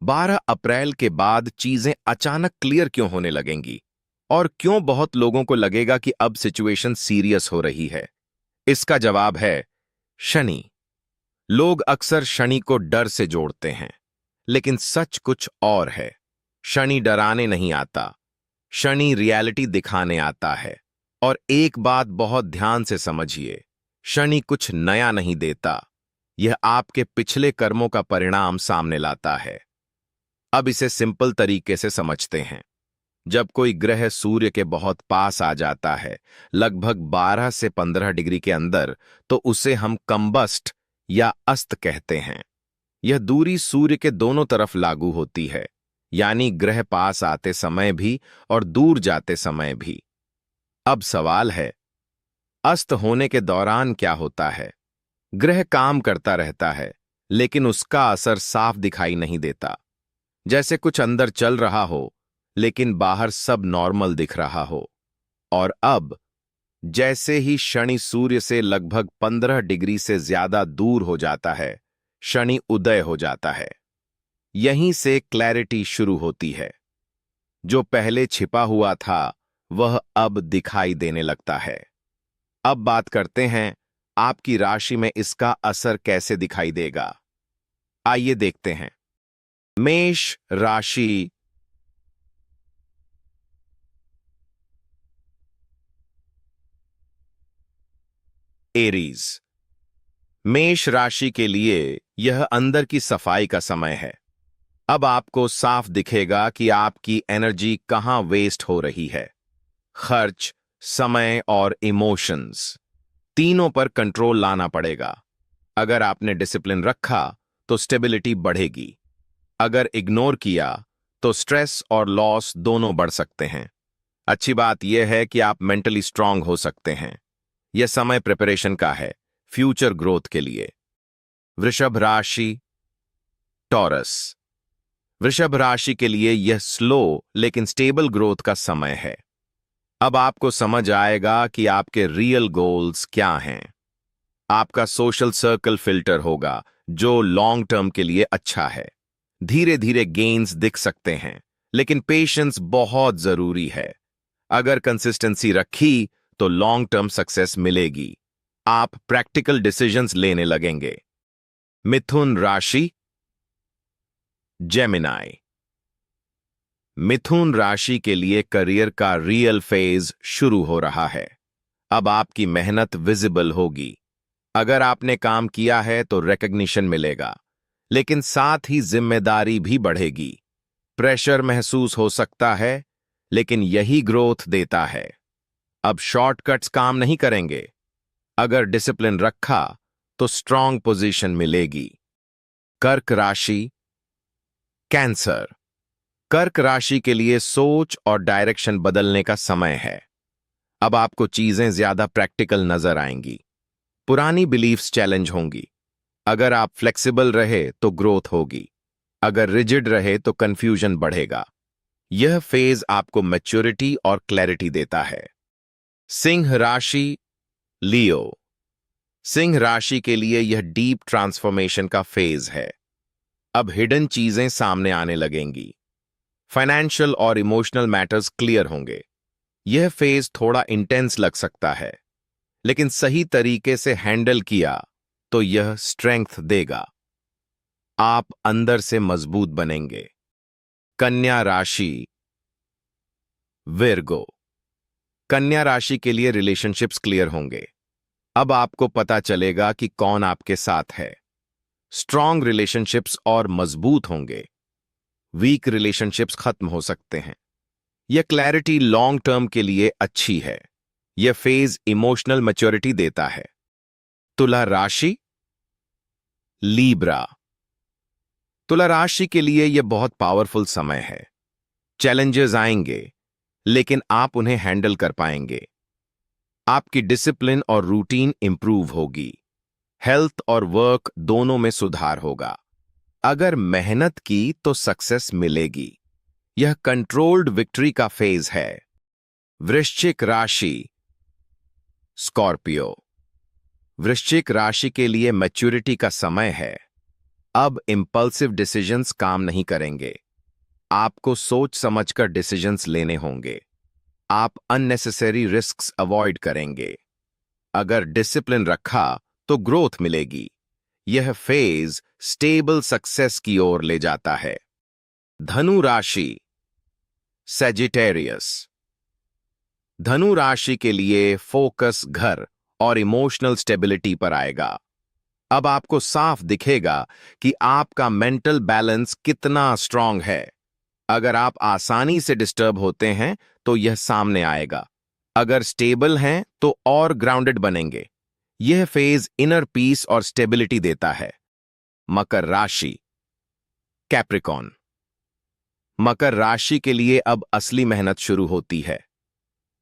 12 अप्रैल के बाद चीजें अचानक क्लियर क्यों होने लगेंगी और क्यों बहुत लोगों को लगेगा कि अब सिचुएशन सीरियस हो रही है? इसका जवाब है शनि। लोग अक्सर शनि को डर से जोड़ते हैं, लेकिन सच कुछ और है। शनि डराने नहीं आता, शनि रियलिटी दिखाने आता है। और एक बात बहुत ध्यान से समझिए, शनि कुछ नया नहीं देता, यह आपके पिछले कर्मों का परिणाम सामने लाता है। अब इसे सिंपल तरीके से समझते हैं। जब कोई ग्रह सूर्य के बहुत पास आ जाता है, लगभग 12 से 15 डिग्री के अंदर, तो उसे हम कंबस्ट या अस्त कहते हैं। यह दूरी सूर्य के दोनों तरफ लागू होती है, यानी ग्रह पास आते समय भी और दूर जाते समय भी। अब सवाल है, अस्त होने के दौरान क्या होता है? ग्रह काम करता रहता है, लेकिन उसका असर साफ दिखाई नहीं देता। जैसे कुछ अंदर चल रहा हो, लेकिन बाहर सब नॉर्मल दिख रहा हो। और अब जैसे ही शनि सूर्य से लगभग 15 डिग्री से ज्यादा दूर हो जाता है, शनि उदय हो जाता है। यहीं से क्लैरिटी शुरू होती है। जो पहले छिपा हुआ था, वह अब दिखाई देने लगता है। अब बात करते हैं, आपकी राशि में इसका असर कैसे दिखाई देगा। आइए देखते हैं। मेष राशि। एरीज। मेष राशि के लिए यह अंदर की सफाई का समय है। अब आपको साफ दिखेगा कि आपकी एनर्जी कहां वेस्ट हो रही है। खर्च, समय और इमोशंस, तीनों पर कंट्रोल लाना पड़ेगा। अगर आपने डिसिप्लिन रखा तो स्टेबिलिटी बढ़ेगी। अगर इग्नोर किया तो स्ट्रेस और लॉस दोनों बढ़ सकते हैं। अच्छी बात यह है कि आप मेंटली स्ट्रांग हो सकते हैं। यह समय प्रिपरेशन का है, फ्यूचर ग्रोथ के लिए। वृषभ राशि। टॉरस। वृषभ राशि के लिए यह स्लो लेकिन स्टेबल ग्रोथ का समय है। अब आपको समझ आएगा कि आपके रियल गोल्स क्या हैं। आपका सोशल सर्कल फिल्टर होगा, जो लॉन्ग टर्म के लिए अच्छा है। धीरे धीरे गेन्स दिख सकते हैं, लेकिन पेशेंस बहुत जरूरी है। अगर कंसिस्टेंसी रखी तो लॉन्ग टर्म सक्सेस मिलेगी। आप प्रैक्टिकल डिसीजंस लेने लगेंगे। मिथुन राशि। जेमिनाई। मिथुन राशि के लिए करियर का रियल फेज शुरू हो रहा है। अब आपकी मेहनत विजिबल होगी। अगर आपने काम किया है तो रिकग्निशन मिलेगा, लेकिन साथ ही जिम्मेदारी भी बढ़ेगी। प्रेशर महसूस हो सकता है, लेकिन यही ग्रोथ देता है। अब शॉर्टकट्स काम नहीं करेंगे। अगर डिसिप्लिन रखा तो स्ट्रांग पोजीशन मिलेगी। कर्क राशि। कैंसर। कर्क राशि के लिए सोच और डायरेक्शन बदलने का समय है। अब आपको चीजें ज्यादा प्रैक्टिकल नजर आएंगी। पुरानी बिलीफ्स चैलेंज होंगी। अगर आप फ्लेक्सिबल रहे तो ग्रोथ होगी। अगर रिजिड रहे तो कंफ्यूजन बढ़ेगा। यह फेज आपको मैच्योरिटी और क्लैरिटी देता है। सिंह राशि। लियो। सिंह राशि के लिए यह डीप ट्रांसफॉर्मेशन का फेज है। अब हिडन चीजें सामने आने लगेंगी। फाइनेंशियल और इमोशनल मैटर्स क्लियर होंगे। यह फेज थोड़ा इंटेंस लग सकता है, लेकिन सही तरीके से हैंडल किया तो यह स्ट्रेंथ देगा। आप अंदर से मजबूत बनेंगे। कन्या राशि। विर्गो। कन्या राशि के लिए रिलेशनशिप्स क्लियर होंगे। अब आपको पता चलेगा कि कौन आपके साथ है। स्ट्रांग रिलेशनशिप्स और मजबूत होंगे। वीक रिलेशनशिप्स खत्म हो सकते हैं। यह क्लैरिटी लॉन्ग टर्म के लिए अच्छी है। यह फेज इमोशनल मैच्योरिटी देता है। तुला राशि। लीब्रा। तुला राशि के लिए यह बहुत पावरफुल समय है। चैलेंजेस आएंगे, लेकिन आप उन्हें हैंडल कर पाएंगे। आपकी डिसिप्लिन और रूटीन इंप्रूव होगी। हेल्थ और वर्क दोनों में सुधार होगा। अगर मेहनत की तो सक्सेस मिलेगी। यह कंट्रोल्ड विक्ट्री का फेज है। वृश्चिक राशि। स्कॉर्पियो। वृश्चिक राशि के लिए मैच्योरिटी का समय है। अब इम्पल्सिव डिसीजंस काम नहीं करेंगे। आपको सोच समझकर डिसीजंस लेने होंगे। आप अननेसेसरी रिस्क्स अवॉइड करेंगे। अगर डिसिप्लिन रखा तो ग्रोथ मिलेगी। यह फेज स्टेबल सक्सेस की ओर ले जाता है। धनु राशि, सैजिटेरियस। धनु राशि के लिए फोकस घर और इमोशनल स्टेबिलिटी पर आएगा। अब आपको साफ दिखेगा कि आपका मेंटल बैलेंस कितना स्ट्रांग है। अगर आप आसानी से डिस्टर्ब होते हैं तो यह सामने आएगा। अगर स्टेबल हैं तो और ग्राउंडेड बनेंगे। यह फेज इनर पीस और स्टेबिलिटी देता है। मकर राशि, कैप्रिकॉन। मकर राशि के लिए अब असली मेहनत शुरू होती है।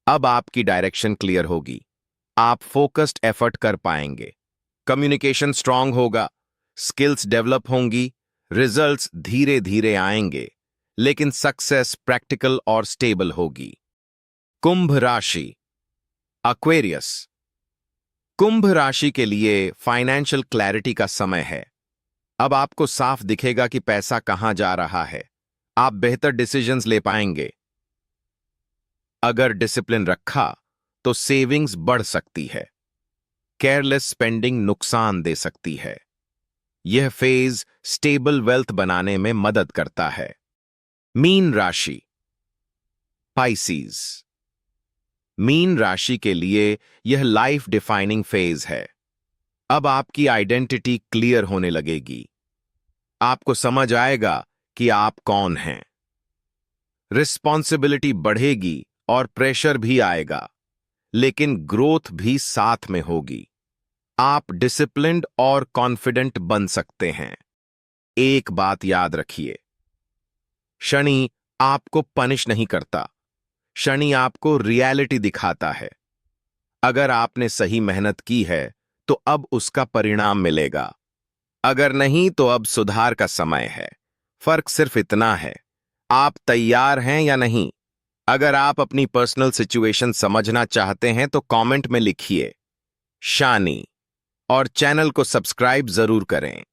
अब आपकी डायरेक्शन क्लियर होगी। आप फोकस्ड एफर्ट कर पाएंगे। कम्युनिकेशन स्ट्रांग होगा। स्किल्स डेवलप होंगी। रिजल्ट्स धीरे धीरे आएंगे, लेकिन सक्सेस प्रैक्टिकल और स्टेबल होगी। कुंभ राशि, एक्वेरियस। कुंभ राशि के लिए फाइनेंशियल क्लैरिटी का समय है। अब आपको साफ दिखेगा कि पैसा कहां जा रहा है। आप बेहतर डिसीजंस ले पाएंगे। अगर डिसिप्लिन रखा तो सेविंग्स बढ़ सकती है। केयरलेस स्पेंडिंग नुकसान दे सकती है। यह फेज स्टेबल वेल्थ बनाने में मदद करता है। मीन राशि, पाइसीज। मीन राशि के लिए यह लाइफ डिफाइनिंग फेज है। अब आपकी आइडेंटिटी क्लियर होने लगेगी। आपको समझ आएगा कि आप कौन हैं। रिस्पॉन्सिबिलिटी बढ़ेगी और प्रेशर भी आएगा, लेकिन ग्रोथ भी साथ में होगी। आप डिसिप्लिन्ड और कॉन्फिडेंट बन सकते हैं। एक बात याद रखिए, शनि आपको पनिश नहीं करता। शनि आपको रियलिटी दिखाता है। अगर आपने सही मेहनत की है तो अब उसका परिणाम मिलेगा। अगर नहीं तो अब सुधार का समय है। फर्क सिर्फ इतना है, आप तैयार हैं या नहीं। अगर आप अपनी पर्सनल सिचुएशन समझना चाहते हैं तो कमेंट में लिखिए शानी और चैनल को सब्सक्राइब जरूर करें।